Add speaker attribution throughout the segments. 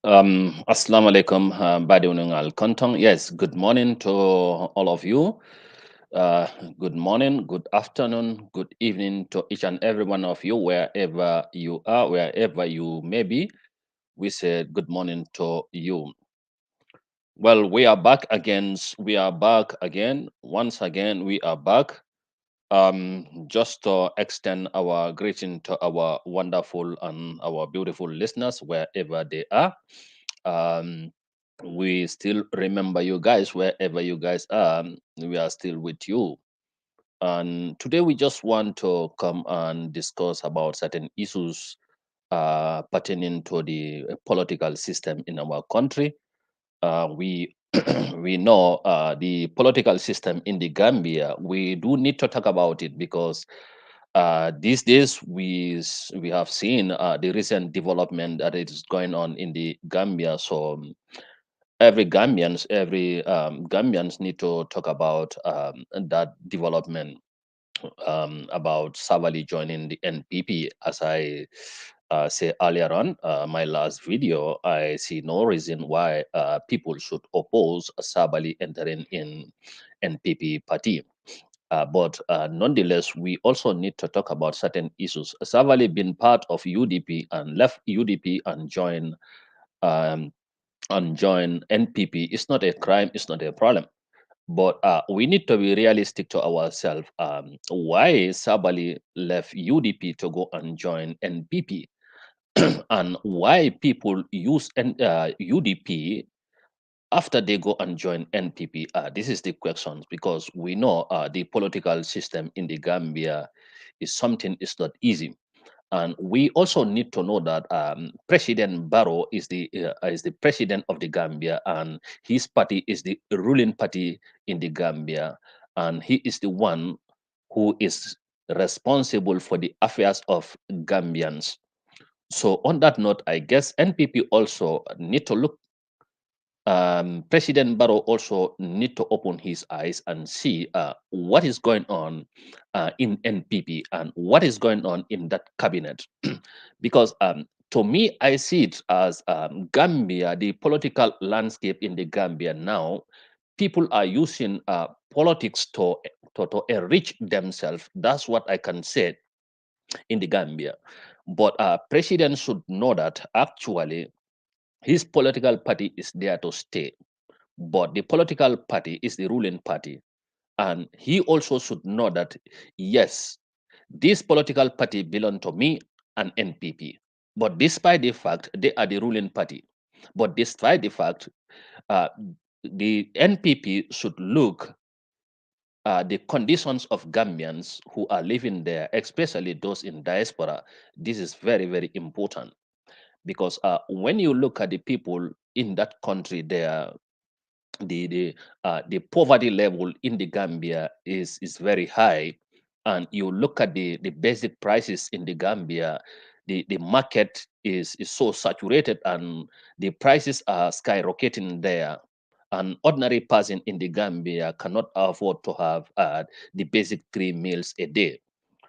Speaker 1: Assalamu alaikum, Badiunungal Kontong. Yes, good morning to all of you. Uh, Good morning, good afternoon, good evening to each and every one of you, wherever you are, wherever you may be. We say good morning to you. Well, we are back again. We are back again. Once again, we are back. Just to extend our greeting to our wonderful and our beautiful listeners wherever they are. Um, we still remember you guys wherever you guys are. We are still with you. And today we just want to come and discuss about certain issues pertaining to the political system in our country. We we know the political system in the Gambia. We do need to talk about it because these days we have seen the recent development that is going on in the Gambia. So every Gambians need to talk about that development, about Savali joining the NPP. As I say earlier on my last video, I see no reason why people should oppose Savali entering in NPP party. But nonetheless, we also need to talk about certain issues. Savali been part of UDP and left UDP um, and join NPP. It's not a crime. It's not a problem. But we need to be realistic to ourselves. Why Sabali left UDP to go and join NPP, and why people use UDP after they go and join NPP? This is the questions because we know the political system in the Gambia is something. It's not easy, and we also need to know that President Barrow is the president of the Gambia, and his party is the ruling party in the Gambia, and he is the one who is responsible for the affairs of Gambians. So on that note, I guess NPP also need to look. President Barrow also need to open his eyes and see what is going on in NPP and what is going on in that cabinet, because to me, I see it as Gambia, the political landscape in the Gambia now. People are using politics to enrich themselves. That's what I can say in the Gambia. But president should know that actually his political party is there to stay, but the political party is the ruling party. And he also should know that, yes, this political party belong to me and NPP. But despite the fact they are the ruling party, but despite the fact uh, the NPP should look the conditions of Gambians who are living there, especially those in diaspora. This is very, very important because when you look at the people in that country, there the poverty level in the Gambia is very high, and you look at the basic prices in the Gambia, the market is so saturated, and the prices are skyrocketing there. An ordinary person in the Gambia cannot afford to have the basic 3 meals a day.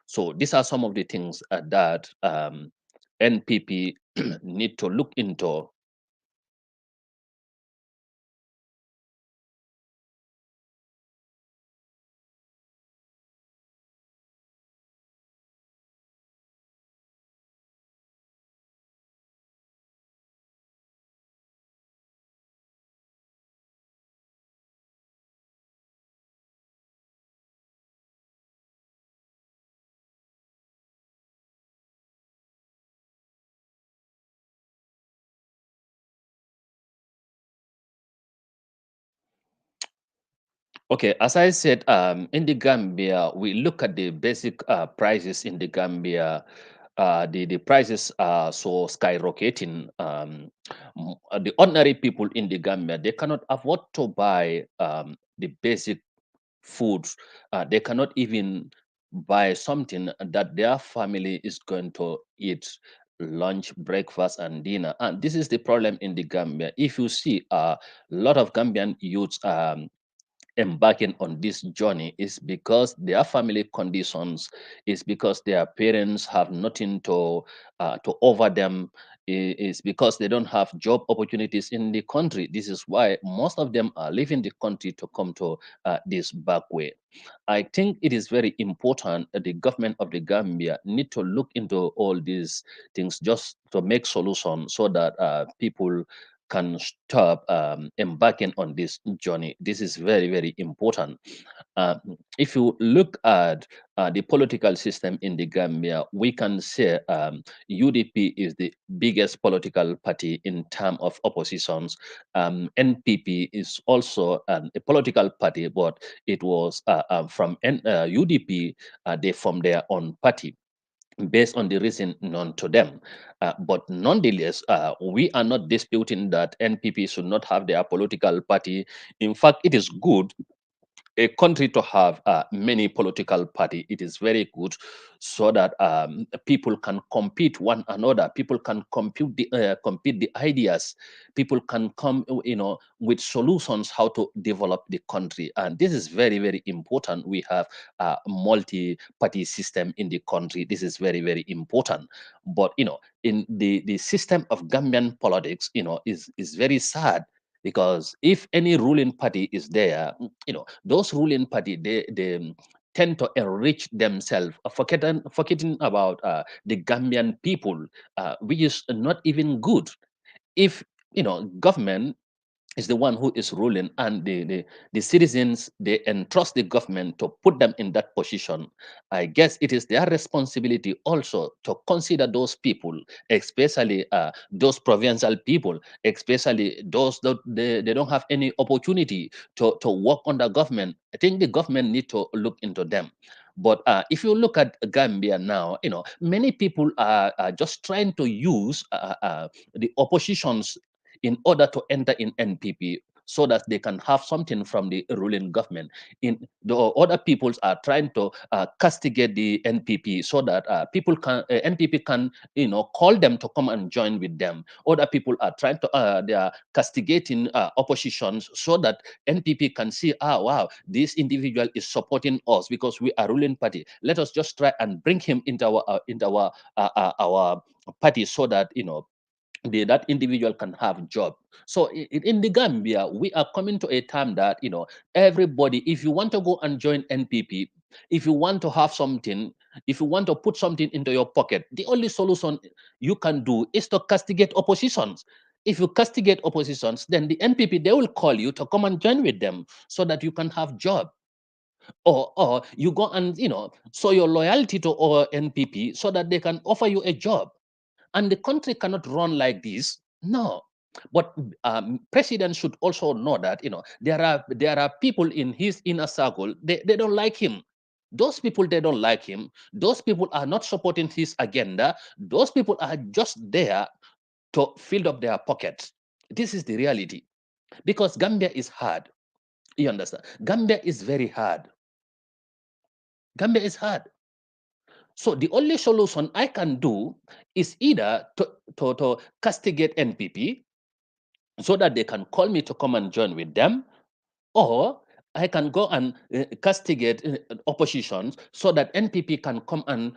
Speaker 1: So these are some of the things that NPP need to look into. Okay, as I said, in the Gambia, we look at the basic prices in the Gambia. The prices are so skyrocketing. The ordinary people in the Gambia, they cannot afford to buy the basic foods. They cannot even buy something that their family is going to eat lunch, breakfast, and dinner. And this is the problem in the Gambia. If you see a lot of Gambian youths embarking on this journey is because their family conditions, is because their parents have nothing to offer them, is because they don't have job opportunities in the country. This is why most of them are leaving the country to come to this back way. I think it is very important that the government of the Gambia need to look into all these things just to make solutions so that people can stop embarking on this journey. This is very, very important. Uh, if you look at the political system in the Gambia, we can say UDP is the biggest political party in terms of oppositions. NPP is also a political party, but it was from UDP, they formed their own party based on the reason known to them. But nonetheless, we are not disputing that NPP should not have their political party. In fact, it is good a country to have many political party. It is very good so that people can compete one another. People can compete the ideas. People can come, with solutions how to develop the country. And this is very, very important. We have a multi-party system in the country. This is very, very important. But in the system of Gambian politics, is very sad because if any ruling party is there, those ruling party they tend to enrich themselves, forgetting about the Gambian people, which is not even good. If government is the one who is ruling, and the citizens they entrust the government to put them in that position, I guess it is their responsibility also to consider those people, especially those provincial people, especially those that they don't have any opportunity to work under government. I think the government need to look into them. But if you look at Gambia now, many people are just trying to use the oppositions in order to enter in NPP so that they can have something from the ruling government. In the other peoples are trying to castigate the NPP so that NPP can call them to come and join with them. Other people are trying to they are castigating oppositions so that NPP can see, wow, this individual is supporting us because we are ruling party. Let us just try and bring him into our party so that that individual can have job. So in the Gambia, we are coming to a time that everybody, if you want to go and join NPP, if you want to have something, if you want to put something into your pocket, the only solution you can do is to castigate oppositions. If you castigate oppositions, then the NPP they will call you to come and join with them so that you can have job. Or you go and show your loyalty to our NPP so that they can offer you a job. And the country cannot run like this. No. But president should also know that there are people in his inner circle, they don't like him. Those people, they don't like him. Those people are not supporting his agenda. Those people are just there to fill up their pockets. This is the reality. Because Gambia is hard. You understand? Gambia is very hard. Gambia is hard. So the only solution I can do is either to castigate NPP so that they can call me to come and join with them, or I can go and castigate oppositions so that NPP can come and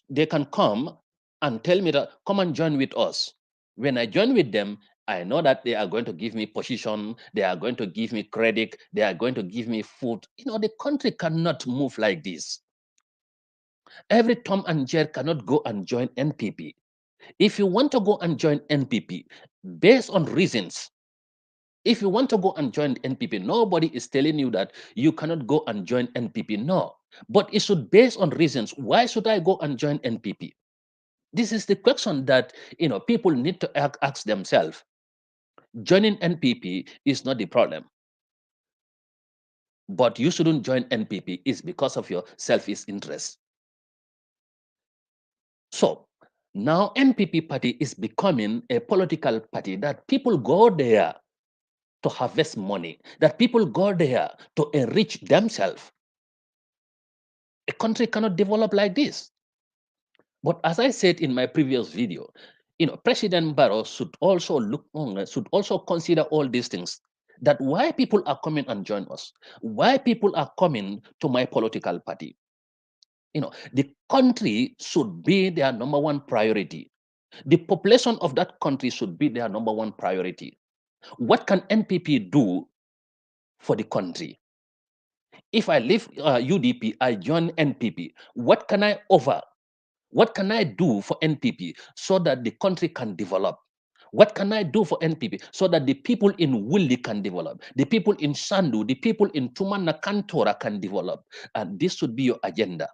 Speaker 1: they can come and tell me that come and join with us. When I join with them, I know that they are going to give me position, they are going to give me credit, they are going to give me food. The country cannot move like this. Every Tom and Jerry cannot go and join NPP. If you want to go and join NPP based on reasons, if you want to go and join NPP, nobody is telling you that you cannot go and join NPP. No. But it should based on reasons. Why should I go and join NPP? This is the question that people need to ask themselves. Joining NPP is not the problem. But you shouldn't join NPP is because of your selfish interest. So now NPP party is becoming a political party that people go there to harvest money, that people go there to enrich themselves. A country cannot develop like this. But as I said in my previous video, President Barrow should also should also consider all these things. that why people are coming and join us, why people are coming to my political party. The country should be their number one priority. The population of that country should be their number one priority. What can NPP do for the country? If I leave UDP, I join NPP. What can I offer? What can I do for NPP so that the country can develop? What can I do for NPP so that the people in Wuli can develop? The people in Sandu, the people in Tumana Kantora can develop. And this should be your agenda.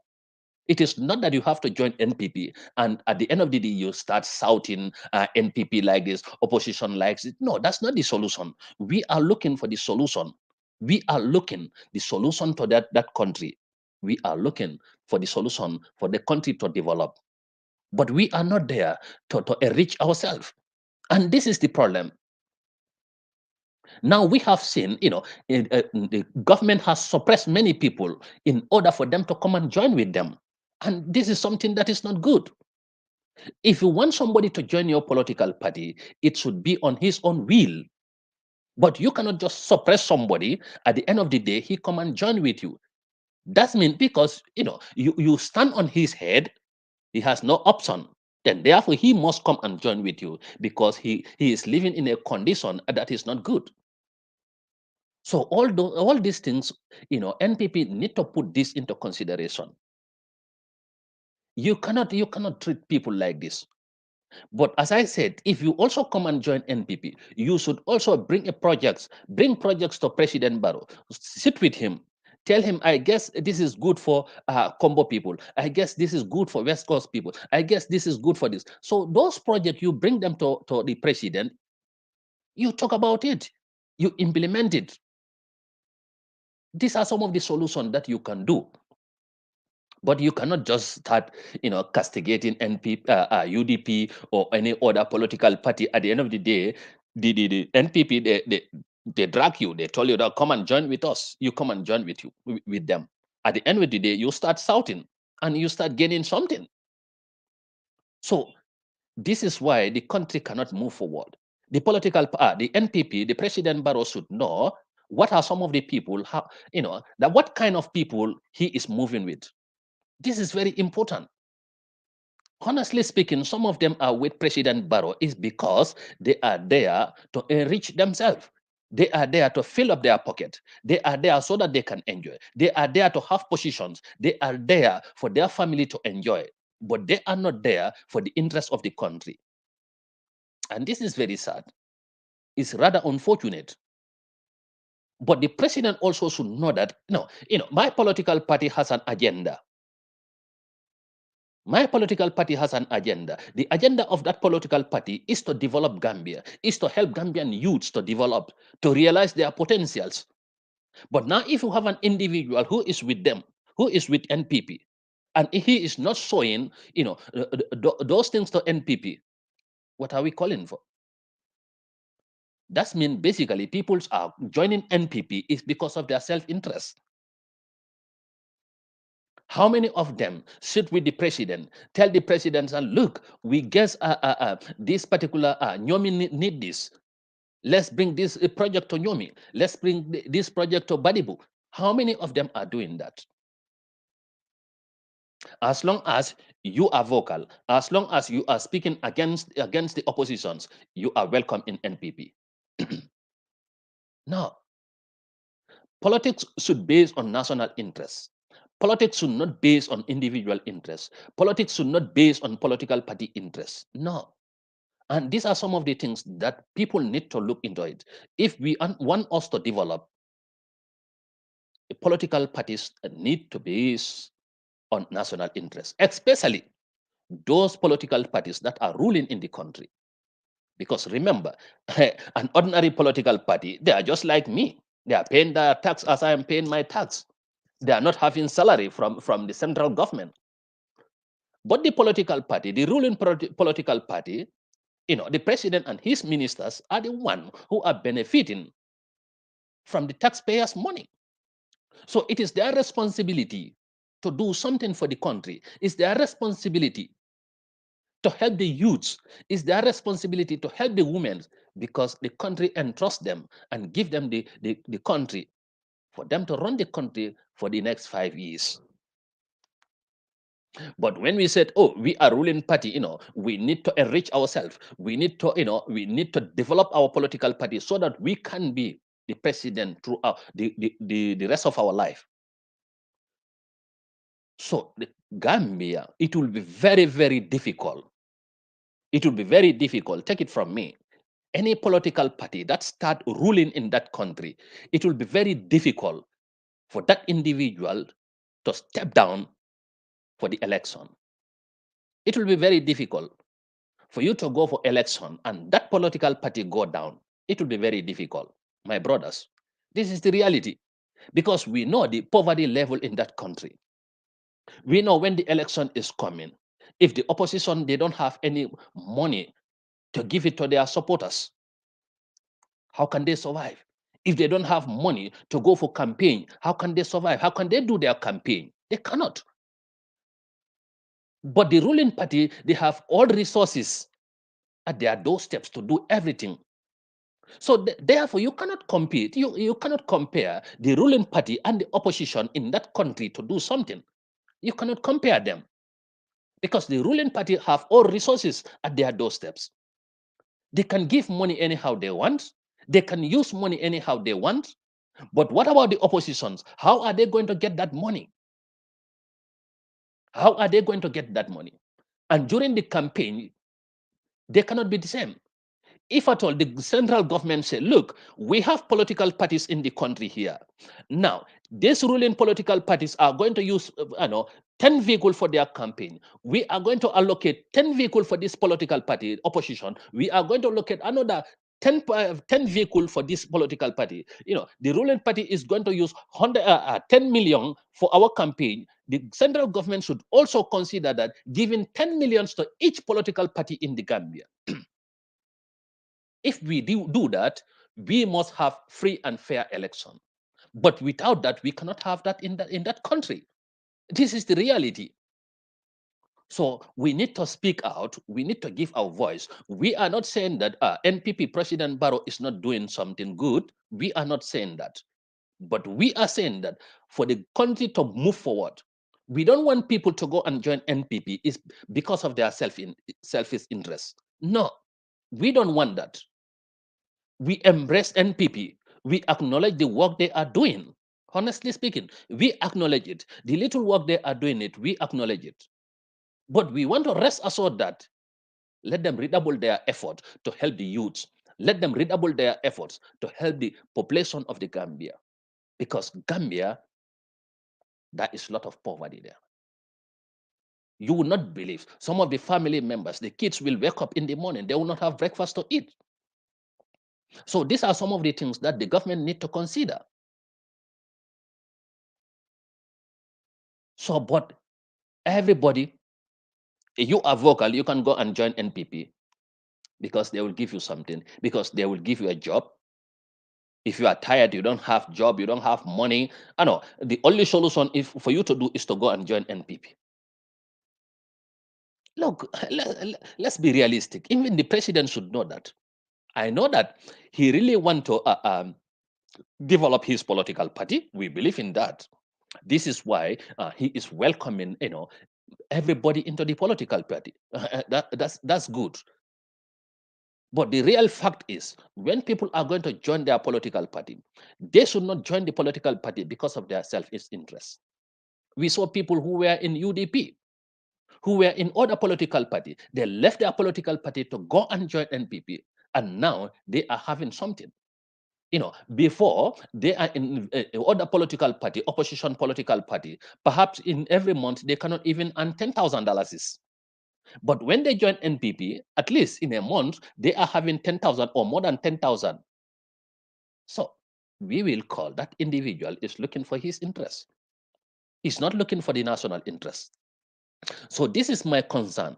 Speaker 1: It is not that you have to join NPP and at the end of the day you start shouting NPP like this, opposition likes it. No, that's not the solution. We are looking for the solution. We are looking the solution to that country. We are looking for the solution for the country to develop. But we are not there to enrich ourselves. And this is the problem. Now we have seen, the government has suppressed many people in order for them to come and join with them. And this is something that is not good. If you want somebody to join your political party, it should be on his own will. But you cannot just suppress somebody. At the end of the day, he come and join with you. That means because you stand on his head, he has no option. Then therefore he must come and join with you because he is living in a condition that is not good. So all these things, NPP need to put this into consideration. You cannot treat people like this. But as I said, if you also come and join NPP, you should also bring projects to President Barrow, sit with him, tell him, I guess this is good for Combo people. I guess this is good for West Coast people. I guess this is good for this. So those projects, you bring them to the president, you talk about it, you implement it. These are some of the solutions that you can do. But you cannot just start, castigating UDP or any other political party. At the end of the day, the NPP, they drag you. They told you that come and join with us. You come and join with them. At the end of the day, you start shouting and you start gaining something. So this is why the country cannot move forward. The NPP, the President Barrow should know what are some of the people, that what kind of people he is moving with. This is very important. Honestly speaking, some of them are with President Barrow is because they are there to enrich themselves. They are there to fill up their pocket. They are there so that they can enjoy. They are there to have positions. They are there for their family to enjoy. But they are not there for the interest of the country. And this is very sad. It's rather unfortunate. But the president also should know that, my political party has an agenda. My political party has an agenda. The agenda of that political party is to develop Gambia, is to help Gambian youths to develop, to realize their potentials. But now, if you have an individual who is with them, who is with NPP, and he is not showing, those things to NPP, what are we calling for? That means basically people are joining NPP is because of their self-interest. How many of them sit with the president, tell the president, and look, we guess this particular Nyomi need this. Let's bring this project to Nyomi. Let's bring this project to Badibu. How many of them are doing that? As long as you are vocal, as long as you are speaking against the oppositions, you are welcome in NPP. Now, politics should base on national interests. Politics should not base on individual interests. Politics should not base on political party interests. No. And these are some of the things that people need to look into it. If we want us to develop, political parties need to base on national interests, especially those political parties that are ruling in the country. Because remember, an ordinary political party, they are just like me. They are paying their tax as I am paying my tax. They are not having salary from the central government. But the political party, the ruling political party, the president and his ministers are the one who are benefiting from the taxpayers' money. So it is their responsibility to do something for the country. It's their responsibility to help the youths. It's their responsibility to help the women because the country entrusts them and give them the country for them to run the country for the next 5 years. But when we said, oh, we are ruling party, we need to enrich ourselves. We need to, we need to develop our political party so that we can be the president throughout the rest of our life. So the Gambia, it will be very, very difficult. It will be very difficult. Take it from me. Any political party that start ruling in that country, it will be very difficult for that individual to step down for the election. It will be very difficult for you to go for election and that political party go down. It will be very difficult, my brothers. This is the reality because we know the poverty level in that country. We know when the election is coming, if the opposition they don't have any money to give it to their supporters, how can they survive? If they don't have money to go for campaign, how can they survive? How can they do their campaign? They cannot. But the ruling party, they have all resources at their doorsteps to do everything. So therefore, you cannot compete. You cannot compare the ruling party and the opposition in that country to do something. You cannot compare them because the ruling party have all resources at their doorsteps. They can give money anyhow they want. They can use money anyhow they want. But what about the oppositions? How are they going to get that money? How are they going to get that money? And during the campaign, they cannot be the same. If at all the central government say, look, we have political parties in the country here. Now, these ruling political parties are going to use 10 vehicles for their campaign. We are going to allocate 10 vehicles for this political party, opposition. We are going to allocate another 10 vehicle for this political party. The ruling party is going to use 10 million for our campaign. The central government should also consider that giving 10 millions to each political party in the Gambia. If we do that, we must have free and fair election. But without that, we cannot have that in that country. This is the reality. So we need to speak out. We need to give our voice. We are not saying that NPP President Barrow is not doing something good. We are not saying that. But we are saying that for the country to move forward, we don't want people to go and join NPP is because of their selfish interest. No, we don't want that. We embrace NPP. We acknowledge the work they are doing. Honestly speaking, we acknowledge it. The little work they are doing it, we acknowledge it. But we want to rest assured that let them redouble their effort to help the youths. Let them redouble their efforts to help the population of the Gambia. Because Gambia, there is a lot of poverty there. You will not believe some of the family members, the kids will wake up in the morning, they will not have breakfast to eat. So these are some of the things that the government need to consider. So, but everybody, you are vocal, you can go and join NPP because they will give you something, because they will give you a job. If you are tired, you don't have job, you don't have money. I know the only solution if for you to do is to go and join NPP. Look, let's be realistic. Even the president should know that. I know that he really want to develop his political party. We believe in that. This is why he is welcoming, everybody into the political party. That's good. But the real fact is, when people are going to join their political party, they should not join the political party because of their self-interest. We saw people who were in UDP, who were in other political party. They left their political party to go and join NPP, and now they are having something. Before they are in other political party, opposition political party, perhaps in every month they cannot even earn $10,000. But when they join NPP, at least in a month, they are having 10,000 or more than 10,000. So we will call that individual is looking for his interest. He's not looking for the national interest. So this is my concern.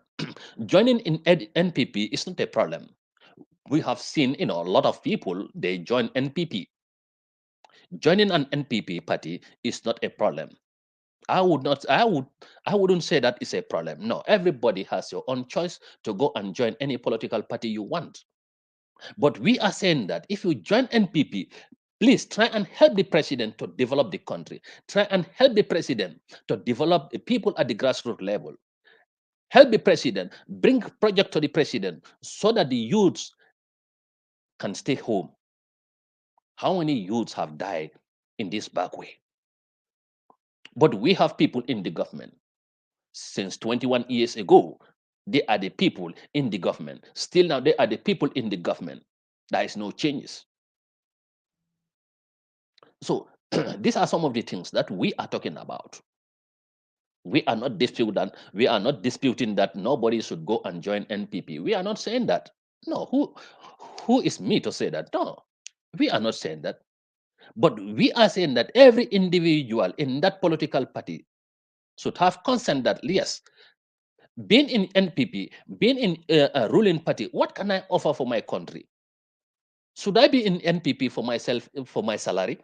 Speaker 1: Joining in NPP is not a problem. We have seen, a lot of people, they join NPP. Joining an NPP party is not a problem. I wouldn't say that is a problem. No, everybody has your own choice to go and join any political party you want. But we are saying that if you join NPP, please try and help the president to develop the country. Try and help the president to develop the people at the grassroots level. Help the president, bring project to the president so that the youths can stay home. How many youths have died in this back way? But we have people in the government since 21 years ago. They are the people in the government. Still now, they are the people in the government. There is no changes. So these are some of the things that we are talking about. We are not disputing that. We are not disputing that nobody should go and join NPP. We are not saying that. No, who is me to say that? No, we are not saying that. But we are saying that every individual in that political party should have consent that yes, being in NPP, being in a ruling party, what can I offer for my country? Should I be in NPP for myself, for my salary?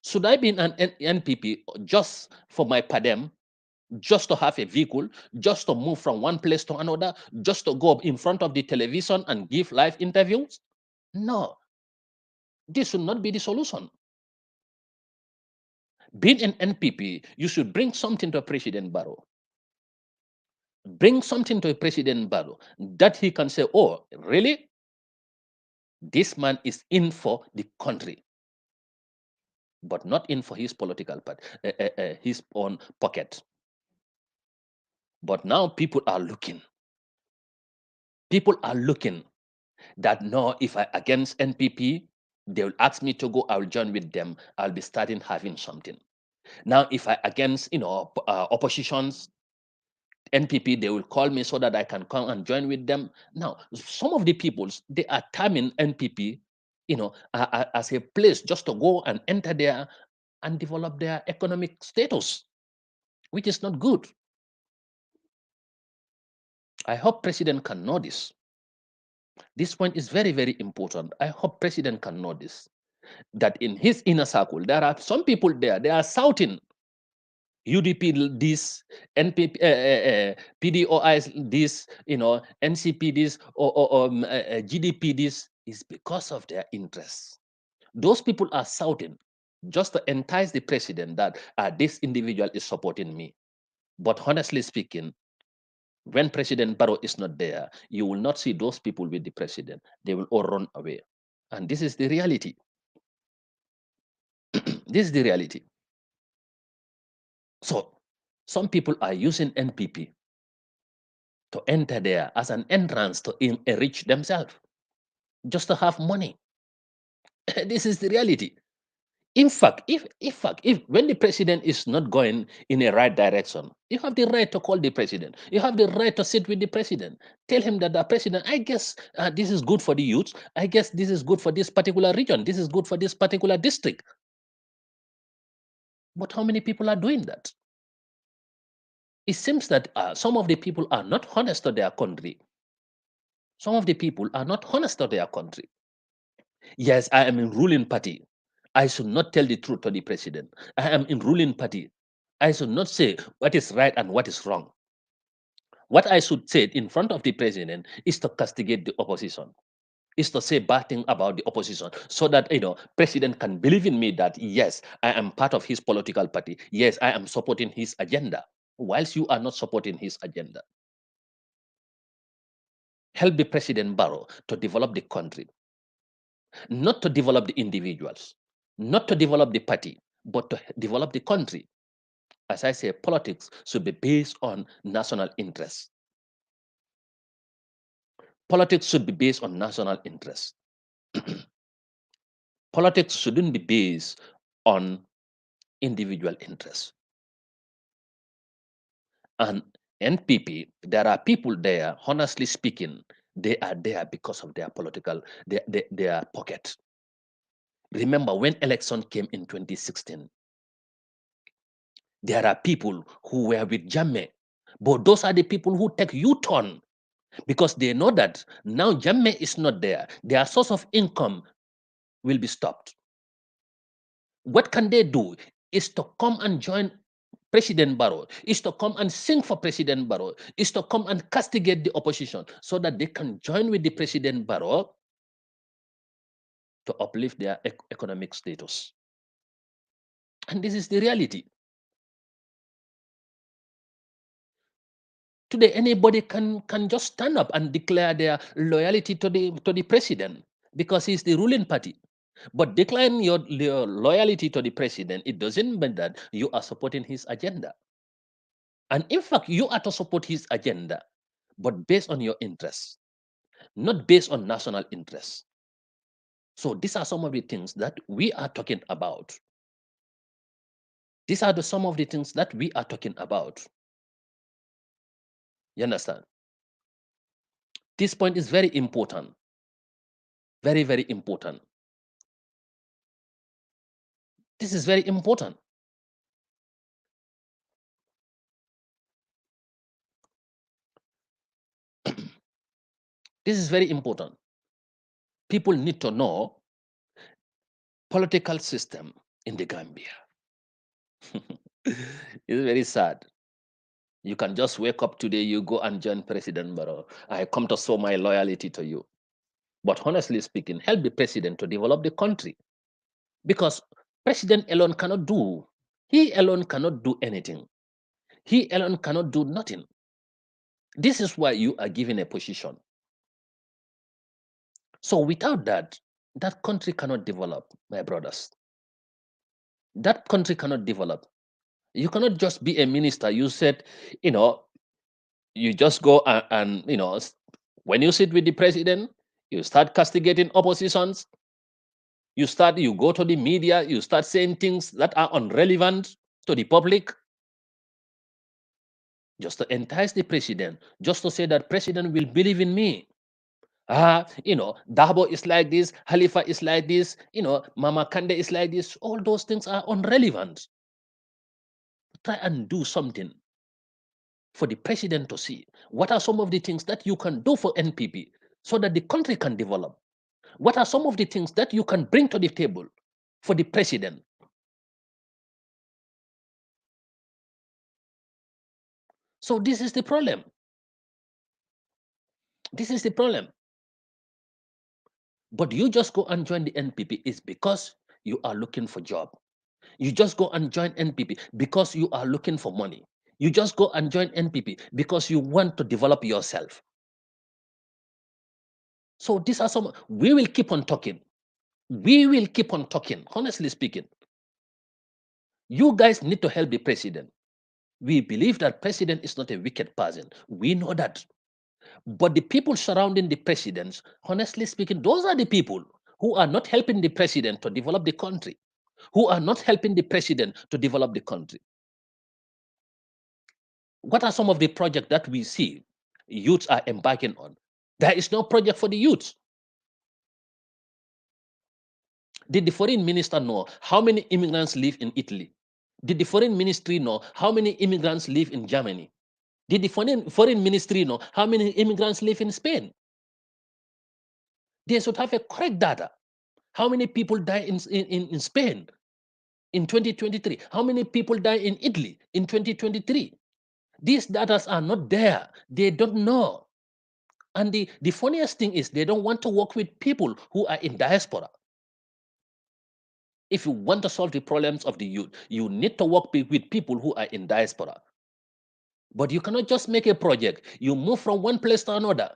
Speaker 1: Should I be in an NPP just for my padem, just to have a vehicle, just to move from one place to another, just to go up in front of the television and give live interviews? No, this should not be the solution. Being an NPP, you should bring something to President Barrow. Bring something to President Barrow that he can say, oh, really? This man is in for the country, but not in for his political part, his own pocket. But now people are looking. People are looking that no, if I against NPP, they will ask me to go. I will join with them. I'll be starting having something. Now, if I against oppositions, NPP, they will call me so that I can come and join with them. Now, some of the peoples they are terming NPP, as a place just to go and enter there and develop their economic status, which is not good. I hope President can know this. This point is very, very important. I hope President can know this. That in his inner circle, there are some people there, they are shouting UDP this, NPP, PDOIs this, NCP this, or GDP this, is because of their interests. Those people are shouting just to entice the president that this individual is supporting me. But honestly speaking, when President Barrow is not there, you will not see those people with the president. They will all run away. And this is the reality. This is the reality. So some people are using NPP to enter there as an entrance to enrich themselves, just to have money. This is the reality. In fact, if when the president is not going in a right direction, you have the right to call the president. You have the right to sit with the president. Tell him that the president, I guess this is good for the youth. I guess this is good for this particular region. This is good for this particular district. But how many people are doing that? It seems that some of the people are not honest to their country. Some of the people are not honest to their country. Yes, I am in ruling party. I should not tell the truth to the president. I am in ruling party. I should not say what is right and what is wrong. What I should say in front of the president is to castigate the opposition, is to say bad thing about the opposition, so that president can believe in me that yes, I am part of his political party. Yes, I am supporting his agenda, whilst you are not supporting his agenda. Help the President Barrow to develop the country, not to develop the individuals, not to develop the party, but to develop the country. As I say, politics should be based on national interests. Politics should be based on national interests. Politics shouldn't be based on individual interests. And NPP, there are people there, honestly speaking, they are there because of their political, their pocket. Remember when election came in 2016, there are people who were with Jammeh, but those are the people who take U-turn because they know that now Jammeh is not there. Their source of income will be stopped. What can they do is to come and join President Barrow, is to come and sing for President Barrow, is to come and castigate the opposition so that they can join with the President Barrow to uplift their economic status. And this is the reality. Today, anybody can just stand up and declare their loyalty to the president because he's the ruling party. But declaring your loyalty to the president, it doesn't mean that you are supporting his agenda. And in fact, you are to support his agenda, but based on your interests, not based on national interests. So these are some of the things that we are talking about. These are some of the things that we are talking about. You understand? This point is very important. Very, very important. This is very important. This is very important. People need to know political system in the Gambia. It's very sad. You can just wake up today, you go and join President Barrow. I come to show my loyalty to you. But honestly speaking, help the president to develop the country. Because president alone cannot do. He alone cannot do anything. He alone cannot do nothing. This is why you are given a position. So without that, that country cannot develop, my brothers. That country cannot develop. You cannot just be a minister. You said, you just go and when you sit with the president, you start castigating oppositions. You go to the media, you start saying things that are irrelevant to the public, just to entice the president, just to say that president will believe in me. Dabo is like this, Halifa is like this, Mama Kande is like this. All those things are irrelevant. Try and do something for the president to see. What are some of the things that you can do for NPP so that the country can develop? What are some of the things that you can bring to the table for the president? So this is the problem. This is the problem. But you just go and join the NPP is because you are looking for job. You just go and join NPP because you are looking for money. You just go and join NPP because you want to develop yourself. So these are some, we will keep on talking. We will keep on talking, honestly speaking. You guys need to help the president. We believe that president is not a wicked person. We know that. But the people surrounding the presidents, honestly speaking, those are the people who are not helping the president to develop the country, who are not helping the president to develop the country. What are some of the projects that we see youths are embarking on? There is no project for the youths. Did the foreign minister know how many immigrants live in Italy? Did the foreign ministry know how many immigrants live in Germany? Did the foreign ministry know how many immigrants live in Spain? They should have a correct data. How many people die in Spain in 2023? How many people die in Italy in 2023? These data are not there. They don't know. And the funniest thing is they don't want to work with people who are in diaspora. If you want to solve the problems of the youth, you need to work with people who are in diaspora. But you cannot just make a project. You move from one place to another.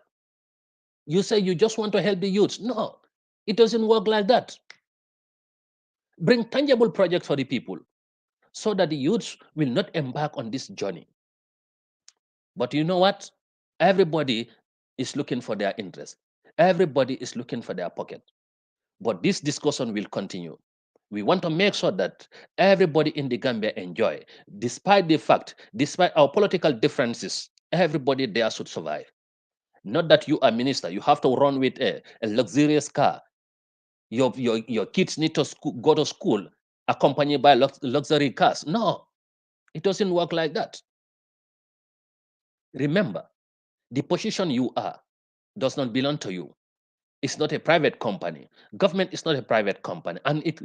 Speaker 1: You say you just want to help the youths. No, it doesn't work like that. Bring tangible projects for the people so that the youths will not embark on this journey. But you know what? Everybody is looking for their interest. Everybody is looking for their pocket. But this discussion will continue. We want to make sure that everybody in the Gambia enjoy, despite the fact, despite our political differences, everybody there should survive. Not that you are minister, you have to run with a luxurious car. Your kids need to go to school accompanied by luxury cars. No, it doesn't work like that. Remember, the position you are does not belong to you. It's not a private company. Government is not a private company, and it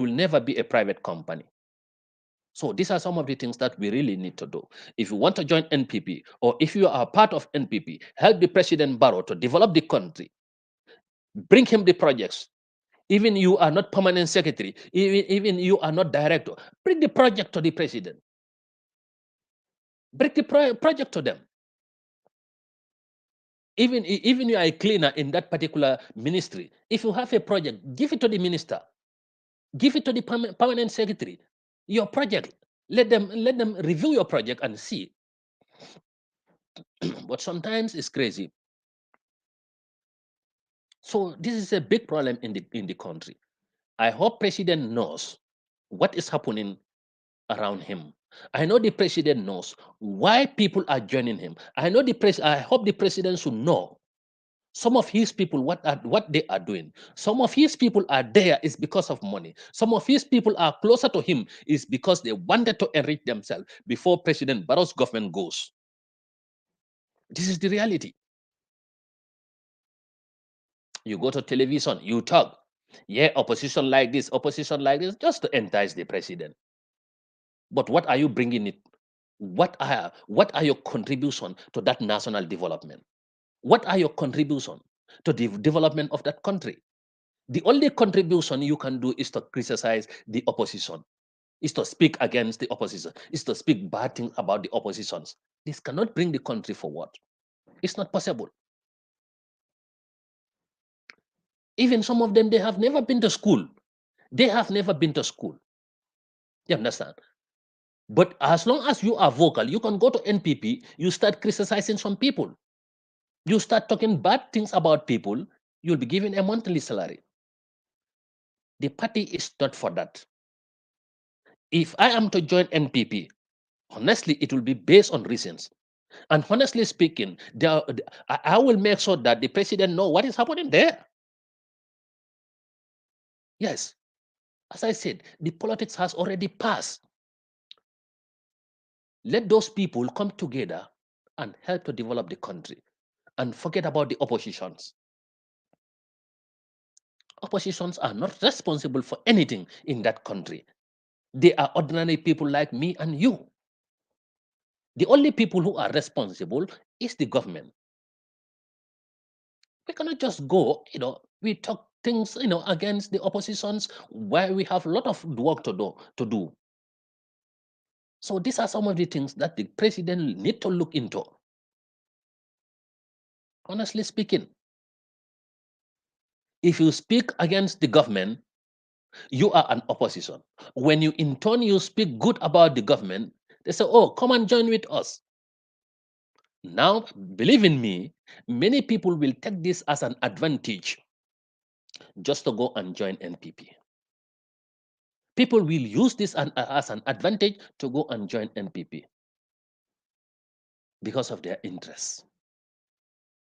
Speaker 1: will never be a private company. So these are some of the things that we really need to do. If you want to join NPP, or if you are part of NPP, help the President Barrow to develop the country, bring him the projects. Even you are not permanent secretary, even you are not director, bring the project to the president. Bring the project to them. Even you are a cleaner in that particular ministry. If you have a project, give it to the minister. Give it to the permanent secretary. Your project. Let them review your project and see. But sometimes it's crazy. So this is a big problem in the country. I hope president knows what is happening around him. I know the president knows why people are joining him. I hope the president should know some of his people what they are doing. Some of his people are there is because of money. Some of his people are closer to him is because they wanted to enrich themselves before President Barrow's government goes. This is the reality. You go to television, you talk. Yeah, opposition like this, just to entice the president. But what are you bringing it? What are your contribution to that national development? What are your contribution to the development of that country? The only contribution you can do is to criticize the opposition, is to speak against the opposition, is to speak bad things about the oppositions. This cannot bring the country forward. It's not possible. Even some of them, they have never been to school. They have never been to school. You understand? But as long as you are vocal, you can go to NPP, you start criticizing some people. You start talking bad things about people, you'll be given a monthly salary. The party is not for that. If I am to join NPP, honestly, it will be based on reasons. And honestly speaking, I will make sure that the president know what is happening there. Yes, as I said, the politics has already passed. Let those people come together and help to develop the country and forget about the oppositions. Oppositions are not responsible for anything in that country. They are ordinary people like me and you. The only people who are responsible is the government. We cannot just go, we talk things, against the oppositions where we have a lot of work to do. So these are some of the things that the president need to look into. Honestly speaking, if you speak against the government, you are an opposition. When you in turn you speak good about the government, they say, "Oh, come and join with us." Now, believe in me, many people will take this as an advantage just to go and join NPP. People will use this as an advantage to go and join NPP because of their interests.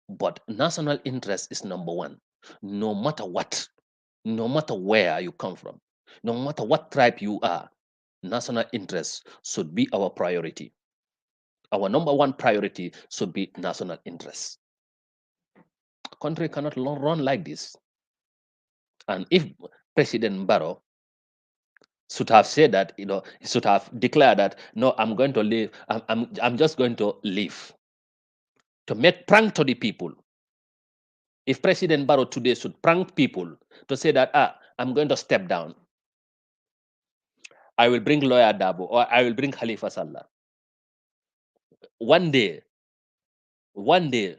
Speaker 1: But national interest is number one, no matter what, no matter where you come from, no matter what tribe you are, national interest should be our priority. Our number one priority should be national interest. Country cannot run like this. And if President Barrow should have said that, he should have declared that, no, I'm going to leave. I'm just going to leave to make prank to the people. If President Barrow today should prank people to say that, I'm going to step down, I will bring lawyer Dabo or I will bring Khalifa Sallah. One day, one day,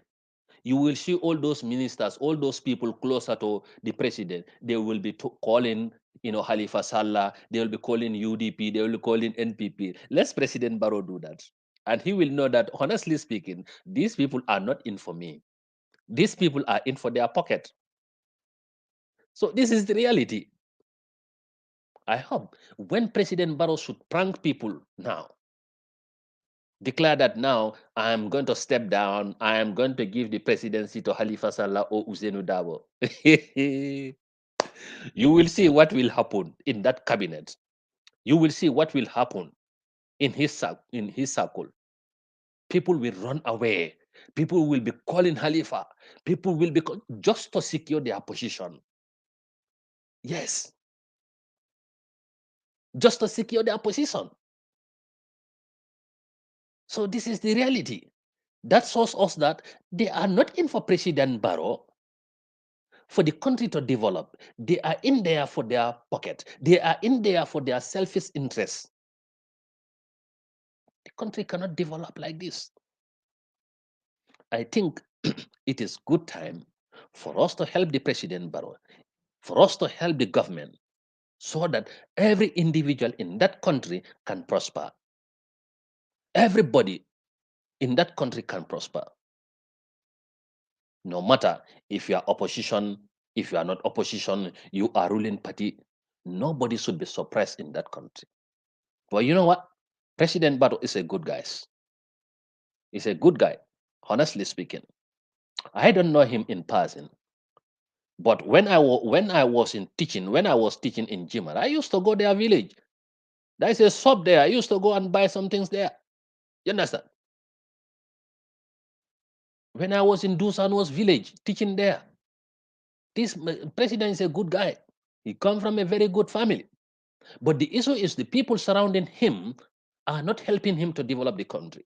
Speaker 1: you will see all those ministers, all those people closer to the president. They will be calling, Khalifa Sallah. They will be calling UDP. They will be calling NPP. Let President Barrow do that, and he will know that, honestly speaking, these people are not in for me. These people are in for their pocket. So this is the reality. I hope when President Barrow should prank people now, declare that now I am going to step down. I am going to give the presidency to Khalifa Sallah or Ousainou Dabo. You will see what will happen in that cabinet. You will see what will happen in his circle. People will run away. People will be calling Khalifa. People will be just to secure their position. Yes, just to secure their position. So this is the reality. That shows us that they are not in for President Barrow for the country to develop. They are in there for their pocket. They are in there for their selfish interests. The country cannot develop like this. I think it is good time for us to help the President Barrow, for us to help the government, so that every individual in that country can prosper. Everybody in that country can prosper. No matter if you are opposition, if you are not opposition, you are ruling party, nobody should be suppressed in that country. But you know what? President Barrow is a good guy. He's a good guy, honestly speaking. I don't know him in person, but when I was teaching in Jimar, I used to go their village. There is a shop there. I used to go and buy some things there. You understand? When I was in Dusanwas village teaching there, this president is a good guy. He come from a very good family. But the issue is the people surrounding him are not helping him to develop the country.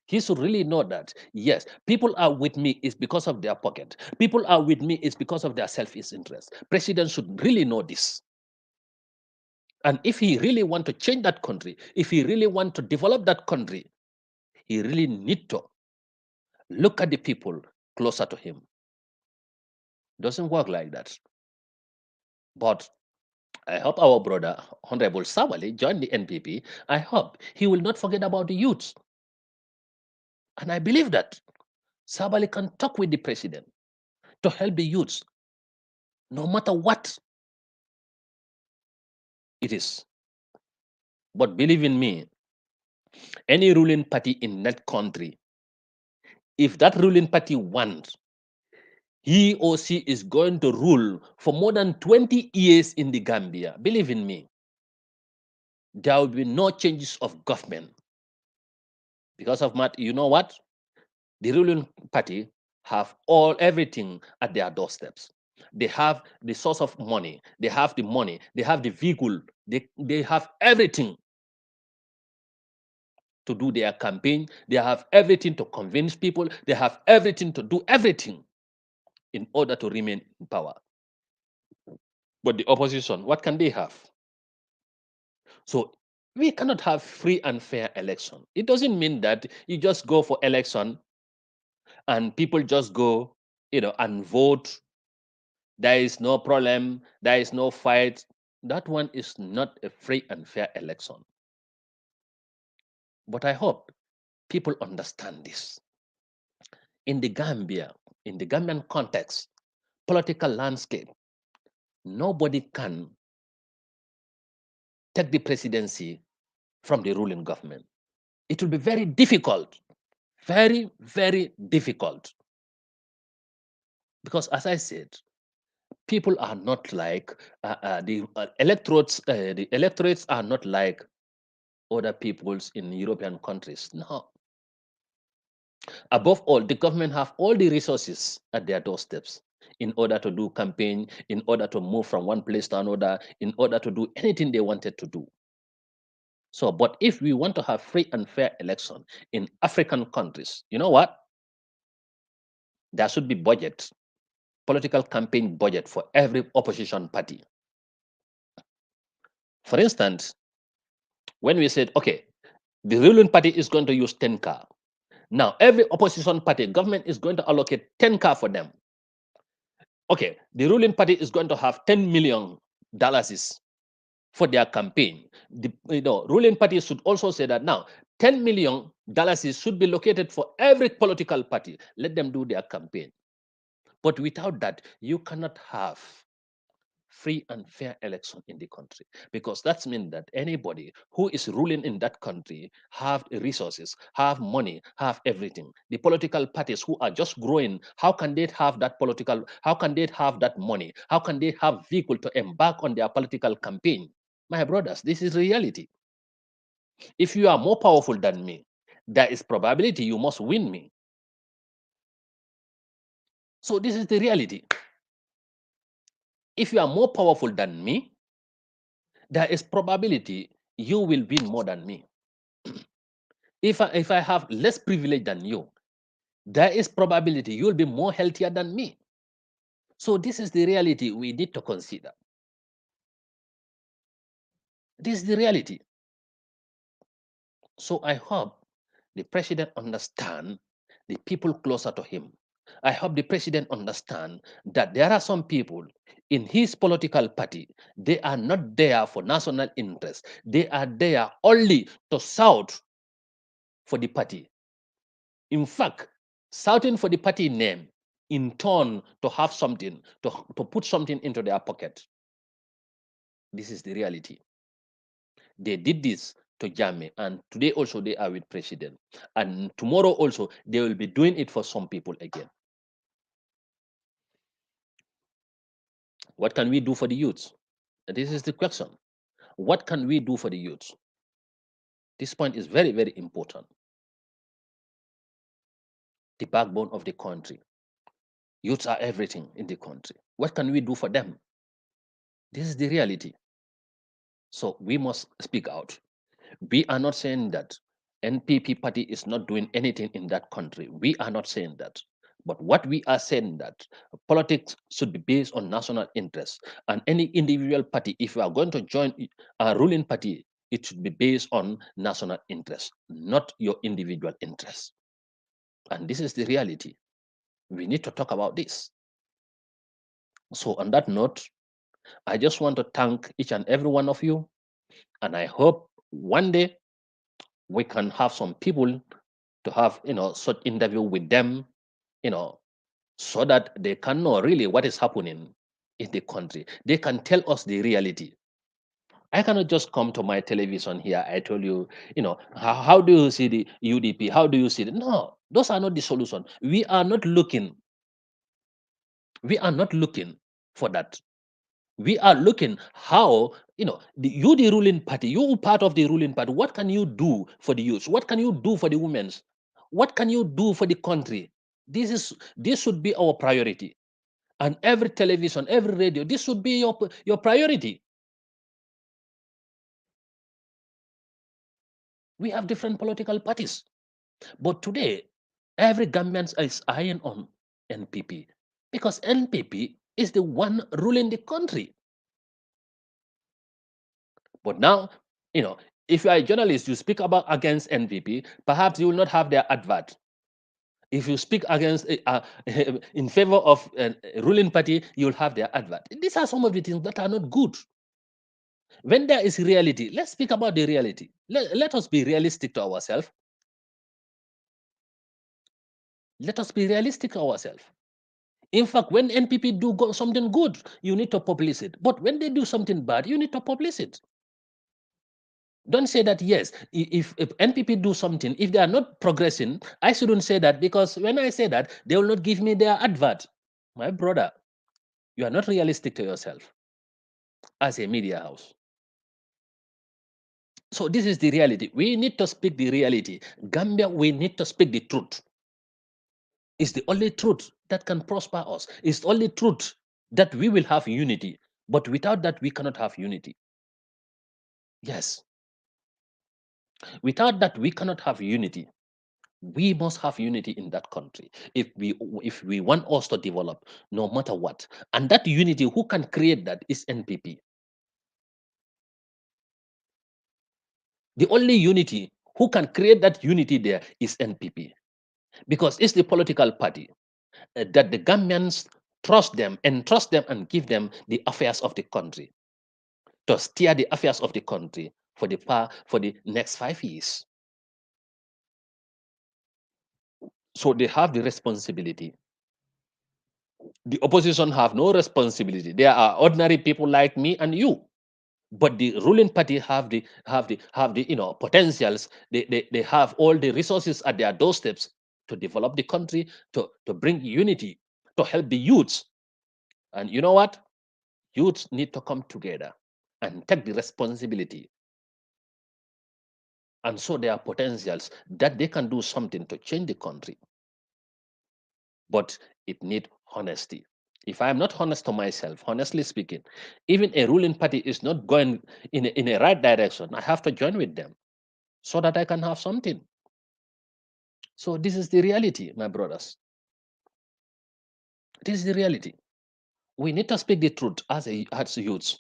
Speaker 1: He should really know that, yes, people are with me is because of their pocket. People are with me is because of their selfish interest. President should really know this. And if he really want to change that country, if he really want to develop that country, he really need to look at the people closer to him. Doesn't work like that. But I hope our brother, Honorable Sawali, join the NPP. I hope he will not forget about the youths. And I believe that Sabali can talk with the president to help the youths, no matter what it is. But believe in me, any ruling party in that country, if that ruling party wants, he or she is going to rule for more than 20 years in the Gambia. Believe in me, there will be no changes of government. Because of Matt, you know what? The ruling party have everything at their doorsteps. They have the source of money, they have the money, they have the vehicle, they have everything to do their campaign, they have everything to convince people, they have everything to do everything in order to remain in power. But the opposition, what can they have? So we cannot have free and fair election. It doesn't mean that you just go for election and people just go, and vote. There is no problem, there is no fight. That one is not a free and fair election. But I hope people understand this. In the Gambia, in the Gambian context, political landscape, nobody can take the presidency from the ruling government. It will be very difficult, very, very difficult. Because as I said, people are not like the electorates are not like other peoples in European countries. No. Above all, the government have all the resources at their doorsteps in order to do campaign, in order to move from one place to another, in order to do anything they wanted to do. So, but if we want to have free and fair election in African countries, you know what? There should be budget, political campaign budget for every opposition party. For instance, when we said, okay, the ruling party is going to use 10 car. Now, every opposition party, government is going to allocate 10 car for them. Okay, the ruling party is going to have $10 million for their campaign. The ruling party should also say that now $10 million should be located for every political party. Let them do their campaign. But without that, you cannot have free and fair election in the country, because that means that anybody who is ruling in that country have resources, have money, have everything. The political parties who are just growing, how can they have that money, how can they have vehicle to embark on their political campaign? My brothers, this is reality. If you are more powerful than me, there is probability you must win me. So this is the reality. If you are more powerful than me, there is probability you will win more than me. If I have less privilege than you, there is probability you'll be more healthier than me. So this is the reality we need to consider. This is the reality. So I hope the president understand the people closer to him. I hope the president understand that there are some people in his political party, they are not there for national interest. They are there only to shout for the party. In fact, shouting for the party name in turn to have something, to put something into their pocket. This is the reality. They did this to Jame, and today also they are with president. And tomorrow also they will be doing it for some people again. What can we do for the youth? This is the question. What can we do for the youth? This point is very, very important. The backbone of the country. Youths are everything in the country. What can we do for them? This is the reality. So we must speak out. We are not saying that NPP party is not doing anything in that country. We are not saying that. But what we are saying that politics should be based on national interests, and any individual party, if you are going to join a ruling party, it should be based on national interest, not your individual interest. And this is the reality. We need to talk about this. So on that note, I just want to thank each and every one of you, and I hope one day we can have some people to have such interview with them, you know so that they can know really what is happening in the country. They can tell us the reality. I cannot just come to my television here. I told you, how do you see the UDP? How do you see it? No, those are not the solution. We are not looking for that. We are looking how, the ruling party, you part of the ruling party, what can you do for the youth? What can you do for the women? What can you do for the country? This should be our priority. And every television, every radio, this should be your priority. We have different political parties, but today every Gambian is eyeing on NPP, because NPP is the one ruling the country. But now, you know, if you are a journalist, you speak about against NPP, perhaps you will not have their advert. If you speak against in favor of a ruling party, you will have their advert. These are some of the things that are not good. When there is reality, let's speak about the reality. Let us be realistic to ourselves. Let us be realistic to ourselves. In fact, when NPP do something good, you need to publish it. But when they do something bad, you need to publish it. Don't say that, yes, if NPP do something, if they are not progressing, I shouldn't say that, because when I say that, they will not give me their advert. My brother, you are not realistic to yourself as a media house. So this is the reality. We need to speak the reality. Gambia, we need to speak the truth. It's the only truth that can prosper us. It's the only truth that we will have unity. But without that, we cannot have unity. Yes. Without that, we cannot have unity. We must have unity in that country if we want us to develop, no matter what. And that unity, who can create that is NPP. The only unity who can create that unity there is NPP, because it's the political party that the Gambians trust them and give them the affairs of the country, to steer the affairs of the country for the next 5 years. So they have the responsibility. The opposition have no responsibility. There are ordinary people like me and you, but the ruling party have the potentials. They have all the resources at their doorsteps to develop the country, to bring unity, to help the youths. And you know what? Youths need to come together and take the responsibility and show their potentials that they can do something to change the country. But it needs honesty. If I am not honest to myself, honestly speaking, even a ruling party is not going in a right direction, I have to join with them so that I can have something. So this is the reality, my brothers. This is the reality. We need to speak the truth as youths.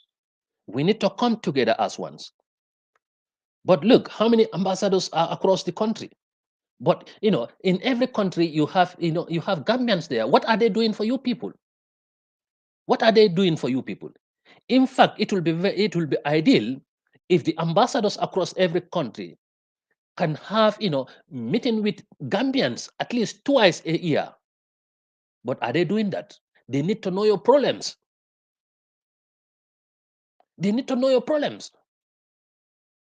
Speaker 1: We need to come together as ones. But look, how many ambassadors are across the country? But in every country you have Gambians there. What are they doing for you people? What are they doing for you people? In fact, it will be ideal if the ambassadors across every country can have meeting with Gambians at least twice a year. But are they doing that? They need to know your problems. They need to know your problems.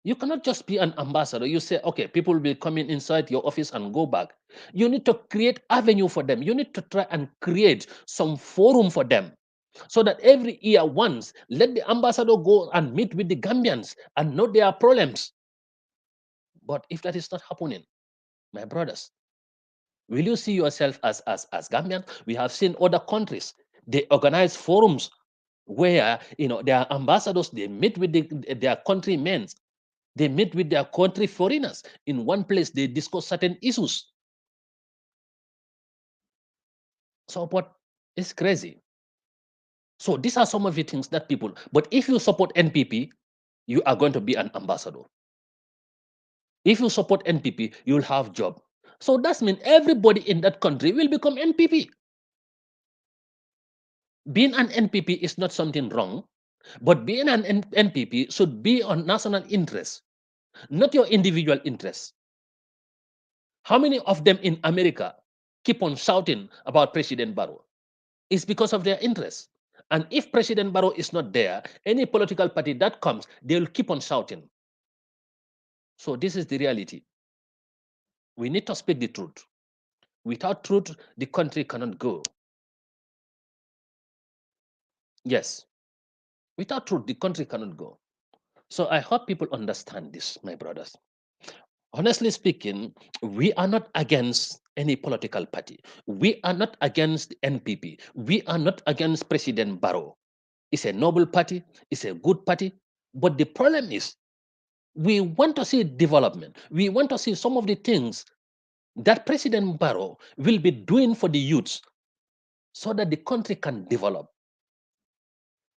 Speaker 1: You cannot just be an ambassador. You say, okay, people will be coming inside your office and go back. You need to create avenue for them. You need to try and create some forum for them so that every year once, let the ambassador go and meet with the Gambians and know their problems. But if that is not happening, my brothers, will you see yourself as Gambian? We have seen other countries. They organize forums where their ambassadors they meet with their countrymen. They meet with their country foreigners in one place. They discuss certain issues. So, but it's crazy. So these are some of the things that people. But if you support NPP, you are going to be an ambassador. If you support NPP, you'll have job. So that means everybody in that country will become NPP. Being an NPP is not something wrong, but being an NPP should be on national interest, not your individual interest. How many of them in America keep on shouting about President Barrow? It's because of their interest. And if President Barrow is not there, any political party that comes, they'll keep on shouting. So this is the reality. We need to speak the truth. Without truth, the country cannot go. Yes, without truth, the country cannot go. So I hope people understand this, my brothers. Honestly speaking, we are not against any political party. We are not against NPP. We are not against President Barrow. It's a noble party, it's a good party. But the problem is, we want to see development. We want to see some of the things that President Barrow will be doing for the youths so that the country can develop.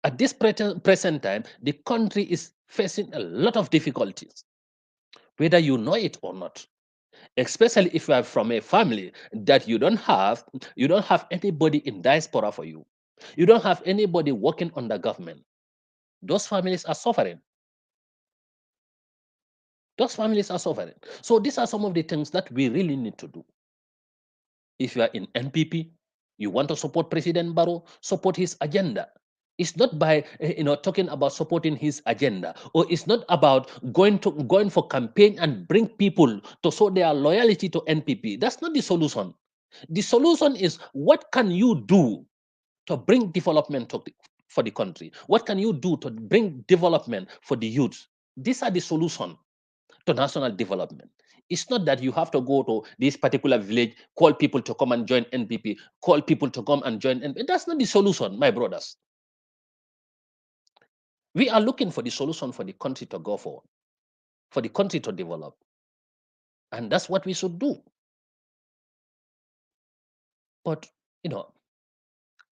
Speaker 1: At this present time, the country is facing a lot of difficulties, whether you know it or not. Especially if you are from a family that you don't have anybody in diaspora for you. You don't have anybody working on the government. Those families are suffering. Those families are suffering. So these are some of the things that we really need to do. If you are in NPP, you want to support President Barrow, support his agenda. It's not by talking about supporting his agenda, or it's not about going for campaign and bring people to show their loyalty to NPP. That's not the solution. The solution is what can you do to bring development for the country? What can you do to bring development for the youth? These are the solution to national development. It's not that you have to go to this particular village, call people to come and join NPP, call people to come and join NPP. That's not the solution, my brothers. We are looking for the solution for the country to go forward, for the country to develop. And that's what we should do. But, you know,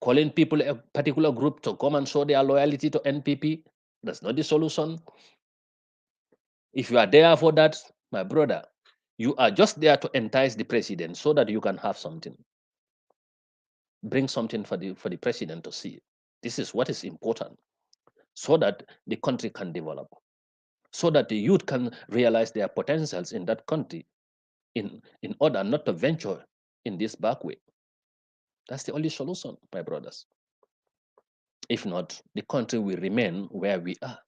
Speaker 1: calling people a particular group to come and show their loyalty to NPP, that's not the solution. If you are there for that, my brother, you are just there to entice the president so that you can have something. Bring something for the president to see. This is what is important so that the country can develop, so that the youth can realize their potentials in that country in order not to venture in this back way. That's the only solution, my brothers. If not, the country will remain where we are.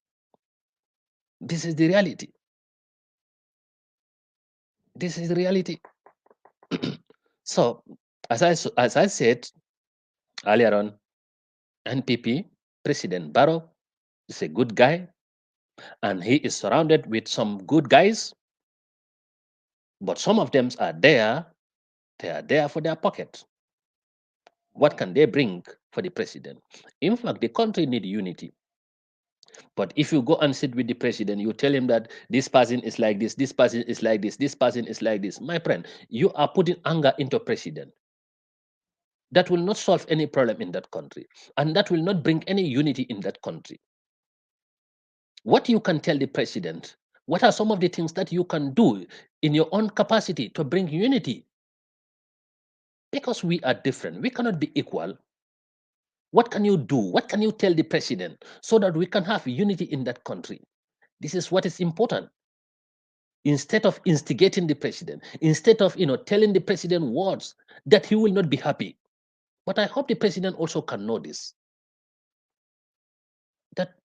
Speaker 1: This is the reality. This is the reality. So, as I said earlier on, NPP President Barrow is a good guy, and he is surrounded with some good guys, but some of them are there. They are there for their pocket. What can they bring for the president? In fact, the country need unity. But if you go and sit with the president, you tell him that this person is like this person is like this person is like this. My friend, you are putting anger into president. That will not solve any problem in that country, and that will not bring any unity in that country. What you can tell the president, what are some of the things that you can do in your own capacity to bring unity? Because we are different, we cannot be equal. What can you do? What can you tell the president so that we can have unity in that country? This is what is important. Instead of instigating the president, instead of telling the president words that he will not be happy. But I hope the president also can know this.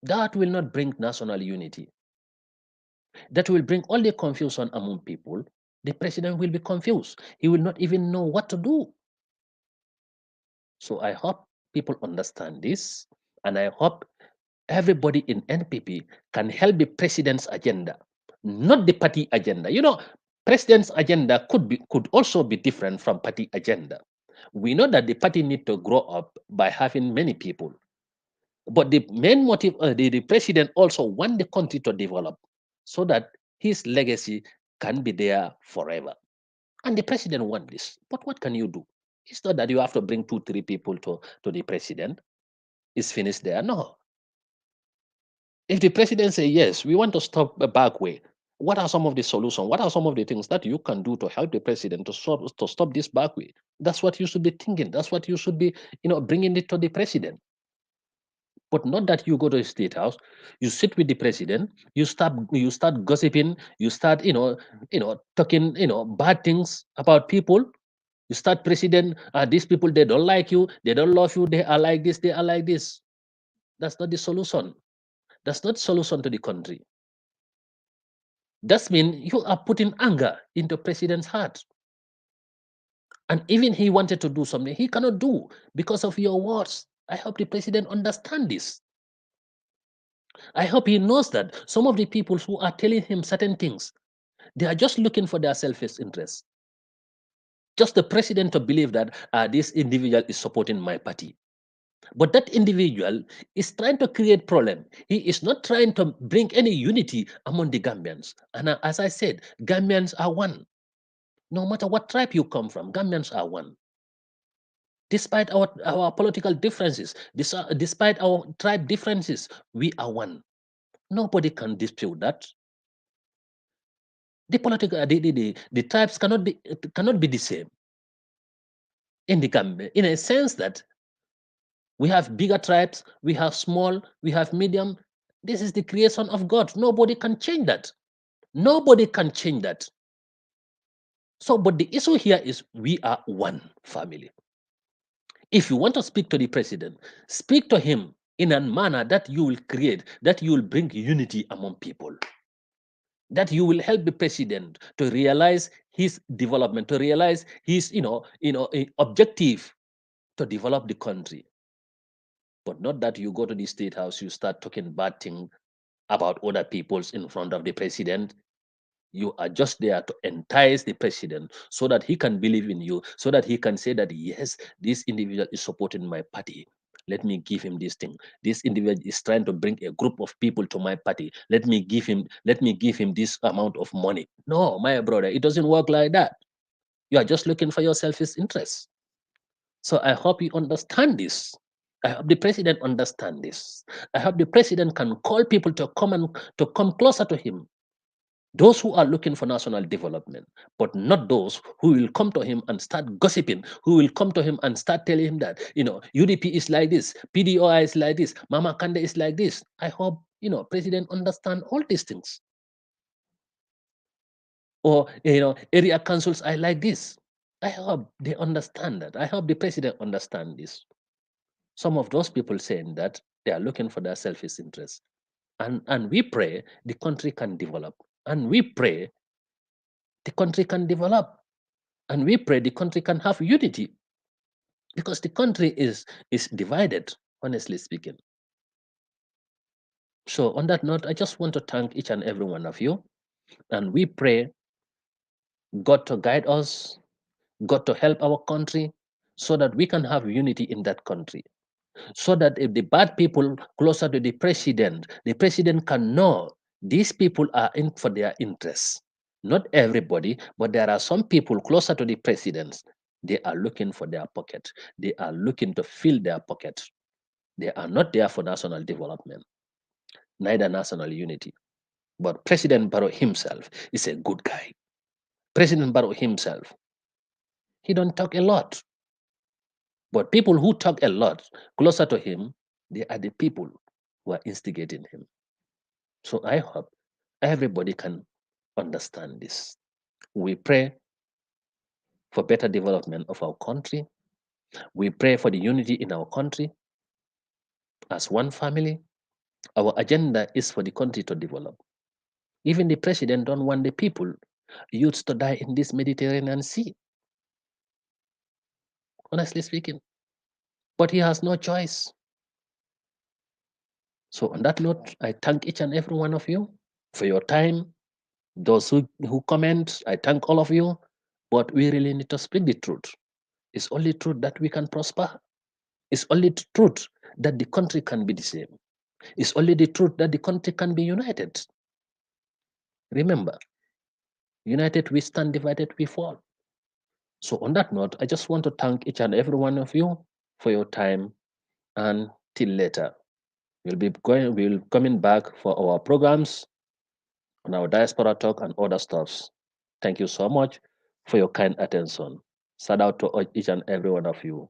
Speaker 1: That will not bring national unity. That will bring all the confusion among people. The president will be confused. He will not even know what to do. So I hope people understand this, and I hope everybody in NPP can help the president's agenda, not the party agenda. President's agenda could also be different from party agenda. We know that the party need to grow up by having many people, but the main motive, the president also want the country to develop so that his legacy can be there forever. And the president want this. But what can you do? It's not that you have to bring 2, 3 people to the president. It's finished there. No. If the president say yes, we want to stop a back way, what are some of the solutions? What are some of the things that you can do to help the president to stop this back way? That's what you should be thinking. That's what you should be, bringing it to the president. But not that you go to the state house, you sit with the president, you start gossiping, you start, talking, bad things about people. You start president, these people, they don't like you, they don't love you, they are like this, they are like this. That's not the solution. That's not solution to the country. That means you are putting anger into president's heart. And even he wanted to do something, he cannot do because of your words. I hope the president understand this. I hope he knows that some of the people who are telling him certain things, they are just looking for their selfish interest. Just the president to believe that this individual is supporting my party. But that individual is trying to create problem. He is not trying to bring any unity among the Gambians. And as I said, Gambians are one. No matter what tribe you come from, Gambians are one. Despite our political differences, despite our tribe differences, we are one. Nobody can dispute that. The political the tribes cannot be the same in the Gambia, in a sense that we have bigger tribes, we have small, we have medium. This is the creation of God. Nobody can change that. Nobody can change that. So, but the issue here is we are one family. If you want to speak to the president, speak to him in a manner that you will create, that you will bring unity among people, that you will help the president to realize his development, to realize his, objective to develop the country. But not that you go to the state house, you start talking bad thing about other peoples in front of the president. You are just there to entice the president so that he can believe in you, so that he can say that, yes, this individual is supporting my party. Let me give him this thing. This individual is trying to bring a group of people to my party. Let me give him this amount of money. No, my brother, it doesn't work like that. You are just looking for your selfish interest. So I hope you understand this. I hope the president understand this. I hope the president can call people to come closer to him. Those who are looking for national development, but not those who will come to him and start gossiping, who will come to him and start telling him that, UDP is like this, PDOI is like this, Mama Kande is like this. I hope, president understand all these things. Or, area councils are like this. I hope they understand that. I hope the president understand this. Some of those people saying that they are looking for their selfish interest. And we pray the country can develop. And we pray the country can develop. And we pray the country can have unity because the country is divided, honestly speaking. So on that note, I just want to thank each and every one of you. And we pray God to guide us, God to help our country so that we can have unity in that country. so that if the bad people closer to the president can know these people are in for their interests. Not everybody, but there are some people closer to the presidents. They are looking for their pocket. They are looking to fill their pocket. They are not there for national development, neither national unity. But President Barrow himself is a good guy. President Barrow himself, he don't talk a lot. But people who talk a lot closer to him, they are the people who are instigating him. So I hope everybody can understand this. We pray for better development of our country. We pray for the unity in our country as one family. Our agenda is for the country to develop. Even the president don't want the people, youths to die in this Mediterranean Sea, honestly speaking. But he has no choice. So on that note, I thank each and every one of you for your time. Those who comment, I thank all of you. But we really need to speak the truth. It's only truth that we can prosper. It's only the truth that the country can be the same. It's only the truth that the country can be united. Remember, united we stand, divided we fall. So on that note, I just want to thank each and every one of you for your time, and till later. We'll coming back for our programs on our diaspora talk and other stuffs. Thank you so much for your kind attention. Shout out to each and every one of you.